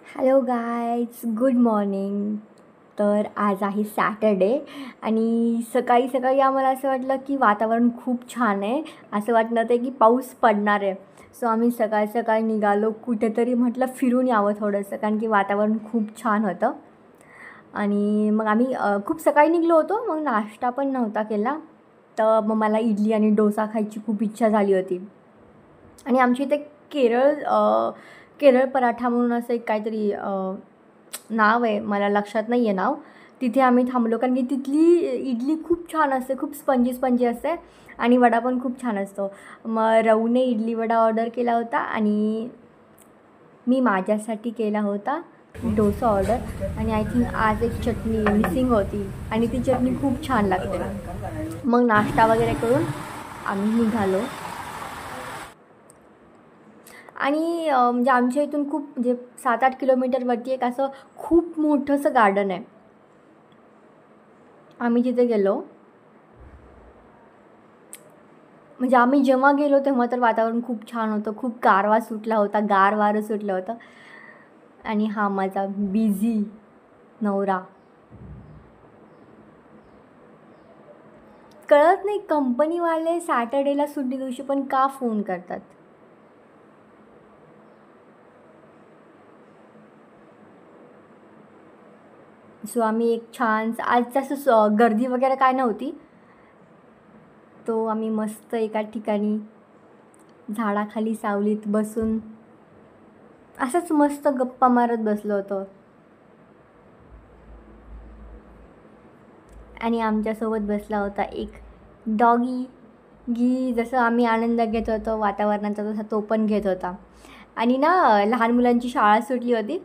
Hello guys, good morning. तर आज आहे सॅटर्डे आणि सकाळी सकाळी आम्हाला असं वाटलं की वातावरण खूप छान आहे. असं वाटलं होतं की पाऊस पडणार आहे. सो आम्ही सकाळी सकाळी निघालो. कुठेतरी म्हटलं फिरून यावं थोडंसं, कारण की वातावरण खूप छान होतं. आणि मग आम्ही खूप सकाळी निघलो होतो. मग नाश्ता पण नव्हता केला. तर मग मला इडली आणि डोसा खायची खूप इच्छा झाली होती. आणि आमच्या इथे केरळ पराठा म्हणून असं एक काहीतरी नाव आहे, मला लक्षात नाही आहे नाव. तिथे आम्ही थांबलो कारण की तिथली इडली खूप छान असते, खूप स्पंजी स्पंजी असते आणि वडा पण खूप छान असतो. मग रवूने इडली वडा ऑर्डर केला होता आणि मी माझ्यासाठी केला होता डोसा ऑर्डर. आणि आय थिंक आज एक चटणी मिसिंग होती आणि ती चटणी खूप छान लागते. मग नाश्ता वगैरे करून आम्ही निघालो. आणि म्हणजे आमच्या इथून खूप म्हणजे 7-8 किलोमीटरवरती एक असं खूप मोठंसं गार्डन आहे. आम्ही तिथे गेलो. म्हणजे आम्ही जेव्हा गेलो तेव्हा तर वातावरण खूप छान होतं, खूप गारवा सुटला होता, गार वारं सुटलं होतं. आणि हा माझा बिझी नवरा. कळत नाही कंपनीवाले सॅटर्डेला सुट्टी दिवशी पण का फोन करतात. सो आम्ही एक छान आज असं गर्दी वगैरे काय नव्हती. तो आम्ही मस्त एका ठिकाणी झाडाखाली सावलीत बसून असंच मस्त गप्पा मारत बसलो होतो. आणि आमच्यासोबत बसला होता एक डॉगी. जसं आम्ही आनंद घेत होतो वातावरणाचा, तसा तो पण घेत होता. आणि ना लहान मुलांची शाळा सुटली होती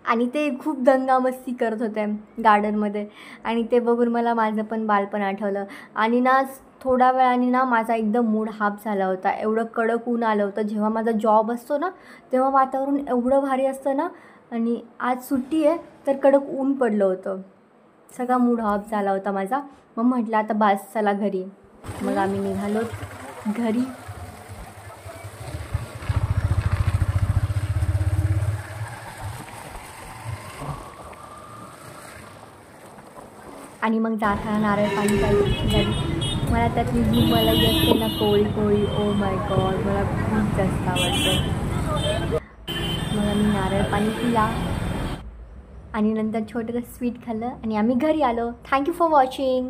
आणि ते खूप दंगामस्ती करत होते गार्डनमध्ये. आणि ते बघून मला माझं पण बालपण आठवलं. आणि ना थोड्या वेळाने ना माझा एकदम मूड हाफ झाला होता. एवढं कडक ऊन आलं होतं. जेव्हा माझा जॉब असतो ना तेव्हा वातावरण एवढं भारी असतं ना, आणि आज सुट्टी आहे तर कडक ऊन पडलं होतं. सगळा मूड ऑफ झाला होता माझा. मग म्हटलं आता बस चला घरी. मग आम्ही निघालो घरी. आणि मग जाताना नारळ पाणी प्यायची. मला त्यातली जी मलाई असते ना, कोळी कोळी, ओ माय गॉड, मला खूप जास्त आवडतं. मग आम्ही नारळ पाणी पिला आणि नंतर छोटंसं स्वीट खाल्लं आणि आम्ही घरी आलो. Thank you for watching.